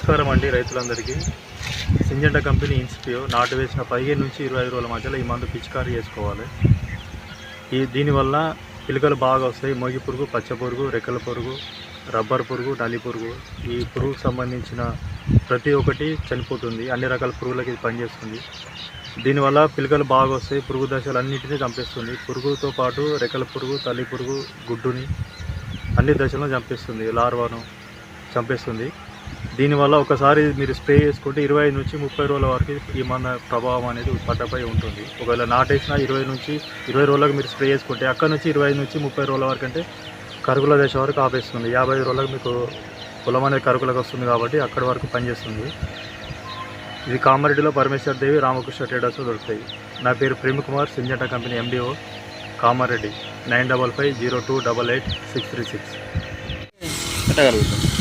నమస్కారం అండి రైతులందరికీ. సింజెంటా కంపెనీ ఇన్స్పియో నాటు వేసిన 15 నుంచి 25 రోజుల మధ్యలో ఈ మందు పిచికారీ చేసుకోవాలి. దీనివల్ల పిలకలు బాగా వస్తాయి. మొగి పురుగు, పచ్చ పురుగు, రెక్కల పురుగు, రబ్బర్ పురుగు, నల్లి పురుగు, ఈ పురుగుకు సంబంధించిన ప్రతి ఒక్కటి చనిపోతుంది. అన్ని రకాల పురుగులకి ఇది పనిచేస్తుంది. దీనివల్ల పిలకలు బాగా వస్తాయి. పురుగు దశలు అన్నింటినీ చంపేస్తుంది. పురుగుతో పాటు రెక్కల పురుగు, తల్లి పురుగు, గుడ్డుని అన్ని దశలను చంపేస్తుంది. లార్వాను చంపేస్తుంది. దీనివల్ల ఒకసారి మీరు స్ప్రే చేసుకుంటే 25 నుంచి 30 రోజుల వరకు ఈ మందు ప్రభావం అనేది పంటపై ఉంటుంది. ఒకవేళ నాటేసిన 20 నుంచి 20 రోజులకు మీరు స్ప్రే చేసుకుంటే అక్కడ నుంచి 25 నుంచి 30 రోజుల వరకు అంటే కరుగుల దశ వరకు ఆపేస్తుంది. 55 రోజులకు మీకు పొలం అనేది కరుగులకు వస్తుంది కాబట్టి అక్కడి వరకు పనిచేస్తుంది. ఇది కామారెడ్డిలో పరమేశ్వర్ దేవి రామకృష్ణ ట్రేడర్స్లో దొరుకుతాయి. నా పేరు Prem Kumar, Syngenta company MDO, Kamareddy. 9550288636.